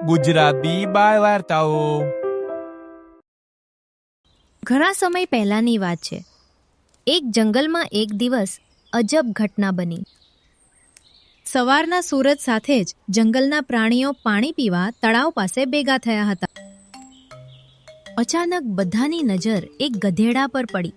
ગુજરાતી બાળ વાર્તાઓ. ઘણા સમય પહેલાંની વાત છે. એક જંગલમાં એક દિવસ અજબ ઘટના બની. સવારના સૂરજ સાથે જ જંગલના પ્રાણીઓ પાણી પીવા તળાવ પાસે ભેગા થયા હતા. અચાનક બધાની નજર એક ગધેડા પર પડી.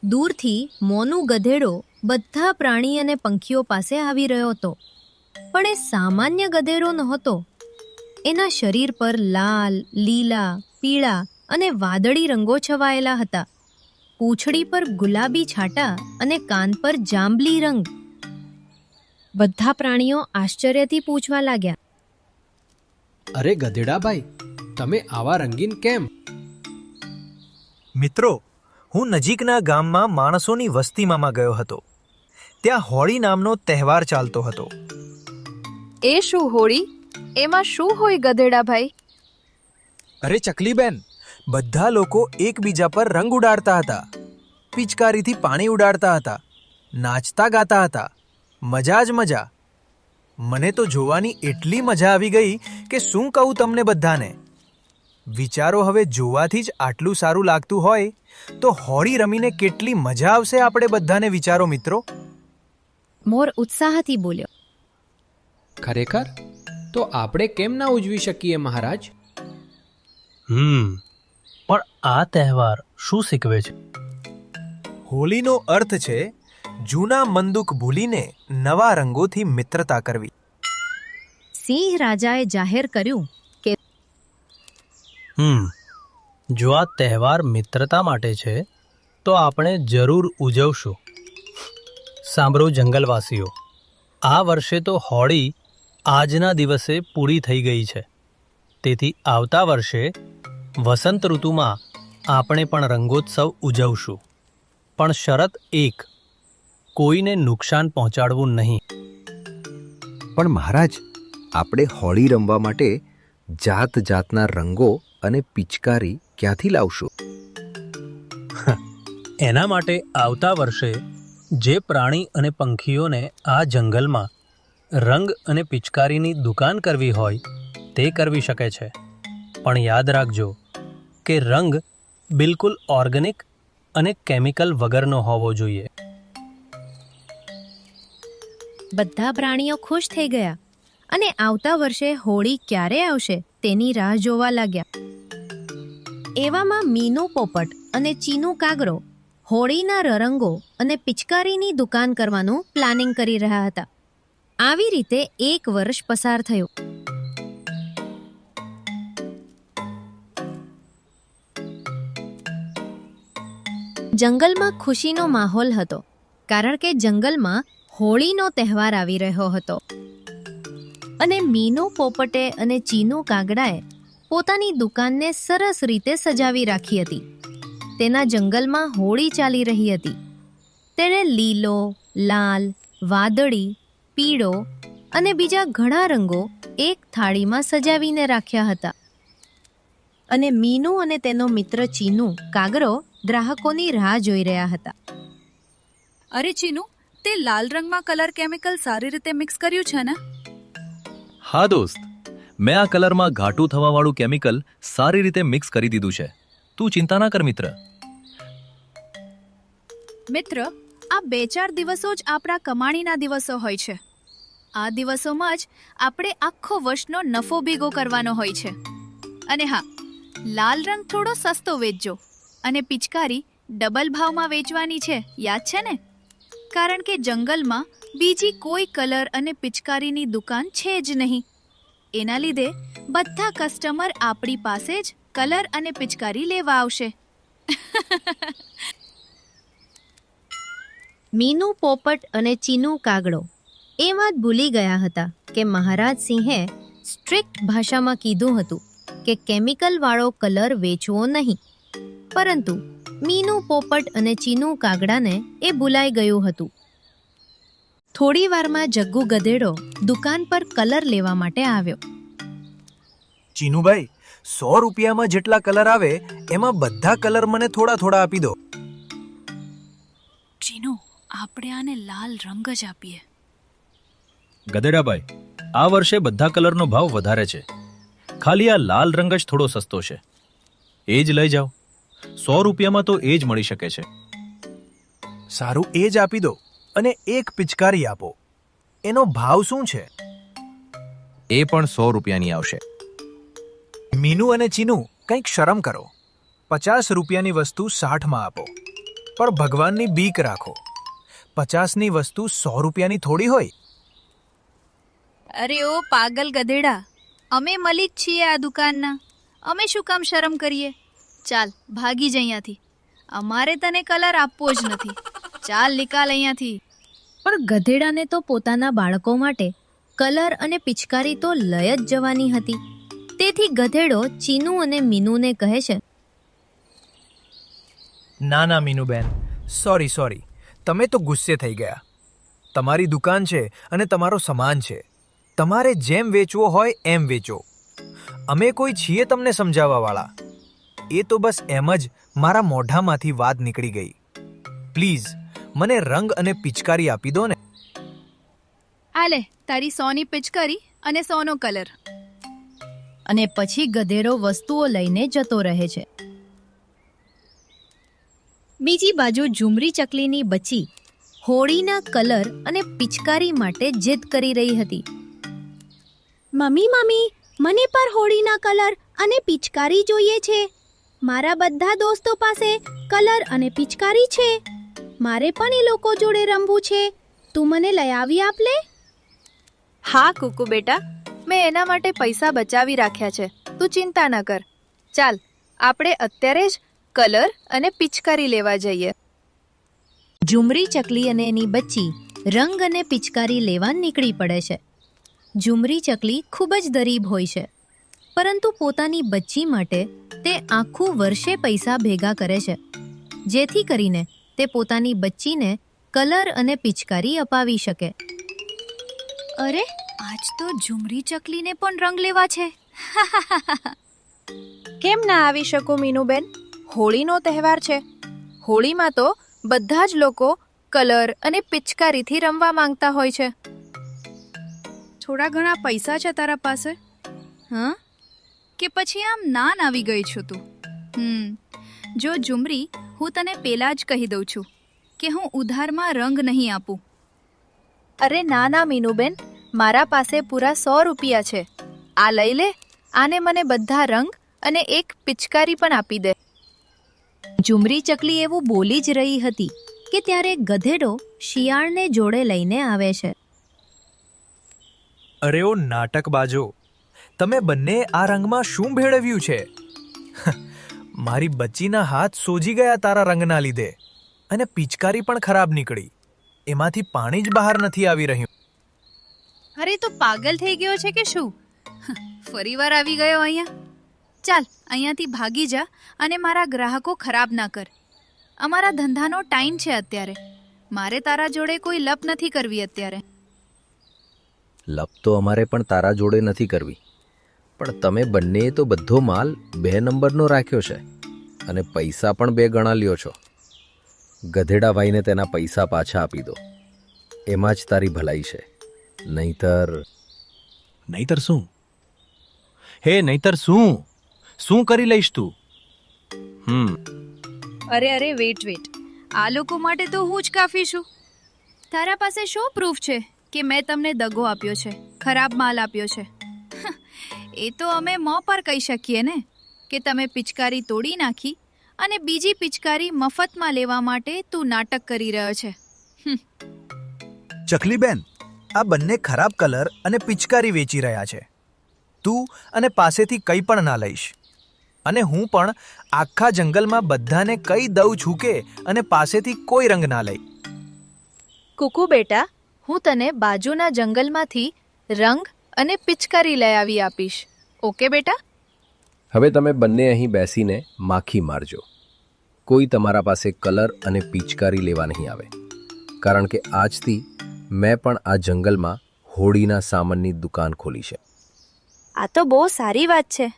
દૂરથી મોનું ગધેડો બધા પ્રાણી અને પંખીઓ પાસે આવી રહ્યો હતો. પણ એ સામાન્ય ગધેડો નહોતો. એના શરીર પર લાલ, લીલા, પીળા અને વાદળી રંગો છવાયેલા હતા. પૂંછડી પર ગુલાબી છાંટા અને કાન પર જાંબલી રંગ. બધા પ્રાણીઓ આશ્ચર્યથી પૂછવા લાગ્યા, અરે ગધેડાભાઈ, તમે આવા રંગીન કેમ? મિત્રો, હું નજીકના ગામમાં માણસોની વસ્તીમાં ગયો હતો. ત્યાં હોળી નામનો તહેવાર ચાલતો હતો. એ શું હોળી? એમાં શું હોય ગધેડાભાઈ? અરે ચકલીબેન, બધા લોકો એકબીજા પર રંગ ઉડાડતા હતા, પિચકારીથી પાણી ઉડાડતા હતા, નાચતા ગાતા હતા. મજા જ મજા. મને તો જોવાની એટલી મજા આવી ગઈ કે શું કહું તમને બધાને. વિચારો, હવે જોવાથી જ આટલું સારું લાગતું હોય તો હોળી રમીને કેટલી મજા આવશે આપણે બધાને. વિચારો મિત્રો. મોર ઉત્સાહથી બોલ્યો, ખરેખર? તો આપણે કેમ ના ઉજવી શકીએ મહારાજ? પણ આ તહેવાર શું શીખવે છે? હોળીનો અર્થ છે જૂના મન દુઃખ ભૂલીને નવા રંગોથી મિત્રતા કરવી. સિંહ રાજાએ જાહેર કર્યું કે જો આ તહેવાર મિત્રતા માટે છે તો આપણે જરૂર ઉજવશું. સાંભળો જંગલવાસીઓ, આ વર્ષે તો હોળી આજના દિવસે પૂરી થઈ ગઈ છે. તેથી આવતા વર્ષે વસંત ઋતુમાં આપણે પણ રંગોત્સવ ઉજવશું. પણ શરત એક, કોઈને નુકસાન પહોંચાડવું નહીં. પણ મહારાજ, આપણે હોળી રમવા માટે જાત જાતના રંગો અને પિચકારી ક્યાંથી લાવશું? એના માટે આવતા વર્ષે જે પ્રાણી અને પંખીઓને આ જંગલમાં રંગ અને પિચકારીની દુકાન કરવી હોય તે કરવી શકે છે. પણ યાદ રાખજો કે રંગ બિલકુલ ઓર્ગેનિક અને કેમિકલ વગરનો હોવો જોઈએ. બધા પ્રાણીઓ ખુશ થઈ ગયા અને આવતા વર્ષે હોળી ક્યારે આવશે તેની રાહ જોવા લાગ્યા. એવામાં મીનુ પોપટ અને ચીનુ કાગરો હોળીના રંગો અને પિચકારીની દુકાન કરવાનું પ્લાનિંગ કરી રહ્યા હતા. આવી રીતે એક વર્ષ પસાર થયું. જંગલમાં ખુશીનો માહોલ હતો, કારણ કે જંગલમાં હોળીનો તહેવાર આવી રહ્યો હતો. અને મીનુ પોપટે અને ચીનુ કાગડાએ પોતાની દુકાનને સરસ રીતે સજાવી રાખી હતી. તેના જંગલમાં હોળી ચાલી રહી હતી. તેણે લીલો, લાલ, વાદળી, પીળો અને બીજા ઘણા રંગો એક થાળીમાં સજાવીને રાખ્યા હતા. અને મીનુ અને તેનો મિત્ર ચીનુ કાગરો ગ્રાહકોની રાહ જોઈ રહ્યા હતા. અરે ચીનુ, તે લાલ રંગમાં કલર કેમિકલ સારી રીતે મિક્સ કર્યું છે ને? હા દોસ્ત, મેં આ કલરમાં ઘાટું થવાવાળું કેમિકલ સારી રીતે મિક્સ કરી દીધું છે. તું ચિંતા ના કર મિત્ર. મિત્ર, આ 2-4 દિવસો જ આપણા કમાણીના દિવસો હોય છે. આ દિવસોમાં જ આપણે આખો વર્ષનો નફો ભેગો કરવાનો હોય છે. અને હા, લાલ રંગ થોડો સસ્તો વેચજો અને પિચકારી ડબલ ભાવમાં વેચવાની છે, યાદ છે ને? કારણ કે જંગલમાં બીજી કોઈ કલર અને પિચકારીની દુકાન છે જ નહીં. એના લીધે બધા કસ્ટમર આપણી પાસે જ કલર અને પિચકારી લેવા આવશે. મીનુ પોપટ અને ચીનુ કાગડો એ વાત ભૂલી ગયા હતા કે મહારાજ સિંહે સ્ટ્રિક્ટ ભાષામાં કીધું હતું કે કેમિકલવાળો કલર વેચવો નહીં. પરંતુ મીનુ પોપટ અને ચીનુ કાગડાને એ ભૂલાઈ ગયું હતું. થોડી વારમાં જગ્ગુ ગધેડો દુકાન પર કલર લેવા માટે આવ્યો. ચીનુભાઈ, 100 રૂપિયામાં જેટલા કલર આવે એમાં બધા કલર મને થોડા થોડા આપી દો. ચીનુ, આપણે આને લાલ રંગ જ આપીએ. ગધેડાભાઈ, આ વર્ષે બધા કલરનો ભાવ વધારે છે. ખાલી આ લાલ રંગ જ થોડો સસ્તો છે. એ જ લઈ જાઓ. 100 રૂપિયામાં તો એ જ મળી શકે છે. સારું, એ જ આપી દો અને એક પિચકારી આપો. એનો ભાવ શું છે? એ પણ 100 રૂપિયાની આવશે. મીનુ અને ચીનુ, કંઈક શરમ કરો. 50 રૂપિયાની વસ્તુ 60માં આપો. પણ ભગવાનની બીક રાખો. 50ની વસ્તુ 100 રૂપિયાની થોડી હોય. અરે ઓ પાગલ ગધેડા, અમે મલિક છીએ આ દુકાનના. અમે શું કામ શરમ કરીએ? ચાલ ભાગી જ અહીંયાથી. અમારે તને કલર આપવો જ નથી. ચાલ નિકાલ અહીંયાથી. પણ ગધેડાને તો પોતાના બાળકો માટે કલર અને પિચકારી તો લઈ જ જવાની હતી. તેથી ગધેડો ચીનુ અને મીનુને કહે છે, ના ના મીનુબેન, સોરી, તમે તો ગુસ્સે થઈ ગયા. તમારી દુકાન છે અને તમારો સામાન છે. તમારે જેમ વેચવો હોય એમ વેચો. અમે કોઈ છીએ તમને સમજાવવાવાળા? એ તો બસ એમ જ મારા મોઢામાંથી વાત નીકળી ગઈ. પ્લીઝ મને રંગ અને પિચકારી આપી દો ને. આ લે તારી 100ની પિચકારી અને 100નો કલર. અને પછી ગધેડો વસ્તુઓ લઈને જતો રહે છે. બીજી બાજુ ઝુમરી ચકલીની બચ્ચી હોળીના કલર અને પિચકારી માટે જીદ કરી રહી હતી. મમ્મી, મને પર હોળીના કલર અને પિચકારી જોઈએ છે. મારા બધા દોસ્તો પાસે કલર અને પિચકારી છે. મારે પણ એ લોકો જોડે રમવું છે. તું મને લઈ આવી આપ લે. હા કુકુ બેટા, મેં એના માટે પૈસા બચાવી રાખ્યા છે. તું ચિંતા ન કર. ચાલ આપણે અત્યારે જ કલર અને પિચકારી લેવા જઈએ. ઝુમરી ચકલી અને એની બચ્ચી રંગ અને પિચકારી લેવા નીકળી પડે છે. ઝુમરી ચકલી ખૂબ જ ગરીબ હોય છે, પરંતુ પોતાની બચ્ચી માટે તે આખું વર્ષે પૈસા ભેગા કરે છે, જેથી કરીને તે પોતાની બચ્ચીને કલર અને પિચકારી અપાવી શકે. અરે આજ તો ઝુમરી ચકલીને પણ રંગ લેવા છે. કેમ ના આવી શકું મીનુબેન? હોળીનો તહેવાર છે. હોળીમાં તો બધા જ લોકો કલર અને પિચકારીથી રમવા માંગતા હોય છે. થોડા ઘણા પૈસા છે તારા પાસે? હા, કે પછી આમ નાન આવી ગઈ છું તું? જો ઝુમરી, હું તને પેલા જ કહી દઉં છું કે હું ઉધારમાં રંગ નહીં આપું. અરે ના ના મીનુબેન, મારા પાસે પૂરા 100 રૂપિયા છે. આ લઈ લે. આને મને બધા રંગ અને એક પિચકારી પણ આપી દે. ઝુમરી ચકલી એવું બોલી જ રહી હતી કે ત્યારે ગધેડો શિયાળને જોડે લઈને આવે છે. અરે ઓ નાટકબાજો, તમે બંને આ રંગમાં શું ભેળવ્યું છે? મારી બચ્ચીના હાથ સોજી ગયા તારા રંગના લીધે, અને પિચકારી પણ ખરાબ નીકળી. એમાંથી પાણી જ બહાર નથી આવી રહ્યું. અરે તો પાગલ થઈ ગયો છે કે શું? ફરીવાર આવી ગયો અહીંયા. ચાલ અહીંયાથી ભાગી જા અને મારા ગ્રાહકો ખરાબ ના કર. અમારા ધંધાનો ટાઈમ છે અત્યારે. મારે તારા જોડે કોઈ લપ નથી કરવી અત્યારે. લપ તો અમારે પણ તારા જોડે નથી કરવી, પણ તમે બંનેએ તો બધો માલ 2 નંબરનો રાખ્યો છે અને પૈસા પણ 2 ગણા લ્યો છો. ગધેડાભાઈને તેના પૈસા પાછા આપી દો. એમાં જ તારી ભલાઈ છે. નહીતર શું? હે નહીતર શું કરી લઈશ તું? અરે વેટ. આ લોકો માટે તો હું જ કાફી છું. તારા પાસે શું પ્રૂફ છે કે મેં તમને દગો આપ્યો છે, ખરાબ માલ આપ્યો છે? એ તો અમે મોં પર કહી શકીએ ને કે તમે પિચકારી તોડી નાખી અને બીજી પિચકારી મફતમાં લેવા માટે તું નાટક કરી રહ્યો છે. ચકલીબેન, આ બંને ખરાબ કલર અને પિચકારી વેચી રહ્યા છે. તું અને પાસેથી કંઈ પણ ના લઈશ, અને હું પણ આખા જંગલમાં બધાને કહી દઉં છું કે અને પાસેથી કોઈ રંગ ના લઈ. કુકુ બેટા, હું તને બાજુના જંગલમાંથી રંગ અને પિચકારી લઈ આવી આપીશ. ઓકે બેટા? હવે તમે બંને અહીં બેસીને માખી મારજો. કોઈ તમારા પાસે કલર અને પિચકારી લેવા નહીં આવે, કારણ કે આજથી મેં પણ આ જંગલમાં હોળીના સામાનની દુકાન ખોલી છે. આ તો બહુ સારી વાત છે.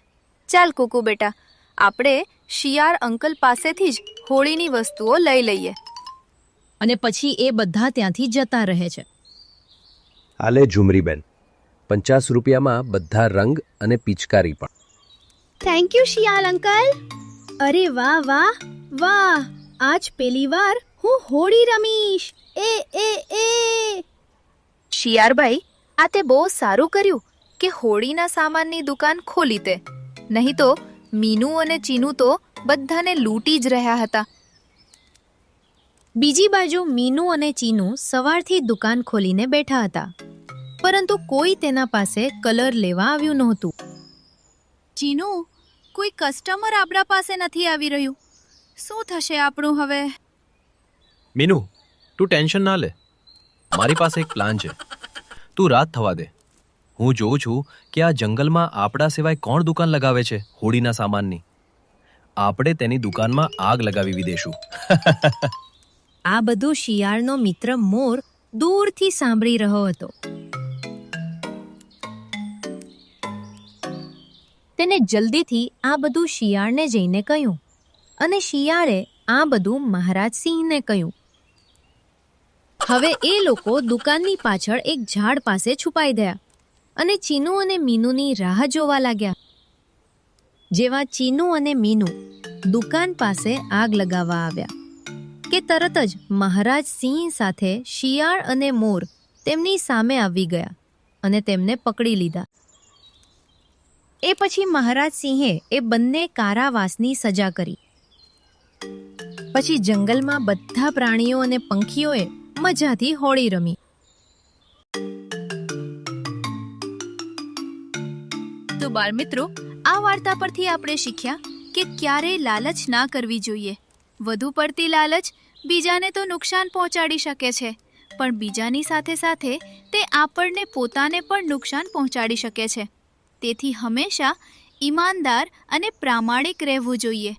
ચાલ કુકુ બેટા, આપણે શિયાળ અંકલ પાસેથી જ હોળીની વસ્તુઓ લઈ લઈએ. અને પછી એ બધા ત્યાંથી જતા રહે છે. આલે ઝુમરીબેન, ₹50 બધા રંગ અને પિચકારી પણ. Thank you Shiyal uncle. અરે વાહ વાહ વાહ, આજ પહેલી વાર હું હોળી રમીશ. એ એ એ શિયાળભાઈ, આ તે બહુ સારું કર્યું કે હોળીના સામાનની દુકાન ખોલી તે. નહીં તો મીનુ અને ચીનુ તો બધાને લૂંટી જ રહ્યા હતા. બીજી બાજુ મીનુ અને ચીનુ સવારથી દુકાન ખોલીને બેઠા હતા, પરંતુ કોઈ તેના પાસે કલર લેવા આવ્યું નહોતું. ચીનુ, કોઈ કસ્ટમર આપણા પાસે નથી આવી રહ્યું. શું થશે આપણું હવે? મીનુ, તું ટેન્શન ના લે. મારી પાસે એક પ્લાન છે. તું રાત થવા દે. હું જોઉં છું કે આ જંગલમાં આપણા સિવાય કોણ દુકાન લગાવે છે હોળીના સામાનની. આપણે તેની દુકાનમાં આગ લગાવી દઈશું. આ બધું શિયાળનો મિત્ર મોર દૂરથી સાંભળી રહ્યો હતો. તેને જલ્દીથી આ બધું શિયાળને જઈને કહ્યું, અને શિયાળે આ બધું મહારાજ સિંહને કહ્યું. હવે એ લોકો દુકાનની પાછળ એક ઝાડ પાસે છુપાઈ ગયા અને ચીનુ અને મીનુની રાહ જોવા લાગ્યા. જેવા ચીનુ અને મીનુ દુકાન પાસે આગ લગાવવા આવ્યા કે તરત જ મહારાજ સિંહ સાથે શિયાળ અને મોર તેમની સામે આવી ગયા અને તેમને પકડી લીધા. એ પછી મહારાજ સિંહે એ બંને કારાવાસની સજા કરી. પછી જંગલમાં બધા પ્રાણીઓ અને પંખીઓએ મજાથી હોળી રમી. તો બાળમિત્રો, આ વાર્તા પરથી આપણે શીખ્યા કે ક્યારેય લાલચ ના કરવી જોઈએ. વધુ પડતી લાલચ બીજાને તો નુકસાન પહોંચાડી શકે છે, પણ બીજાની સાથે સાથે તે આપણને પોતાને પણ નુકસાન પહોંચાડી શકે છે. તેથી હંમેશા ઈમાનદાર અને પ્રામાણિક રહેવું જોઈએ.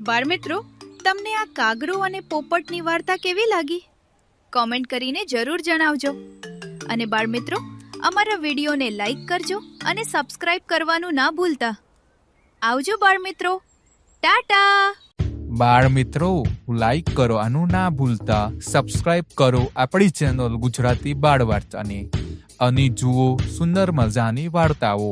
બાળમિત્રો, તમને આ કાગરો અને પોપટની વાર્તા કેવી લાગી? કોમેન્ટ કરીને જરૂર જણાવજો. અને બાળમિત્રો, અમારા વિડીયોને લાઈક કરજો અને સબસ્ક્રાઇબ કરવાનું ના ભૂલતા. આવજો બાળમિત્રો. ટાટા. બાળ મિત્રો, લાઈક કરવાનું ના ભૂલતા, સબસ્ક્રાઇબ કરો આપણી ચેનલ ગુજરાતી બાળ વાર્તાને અને જુઓ સુંદર મજાની વાર્તાઓ.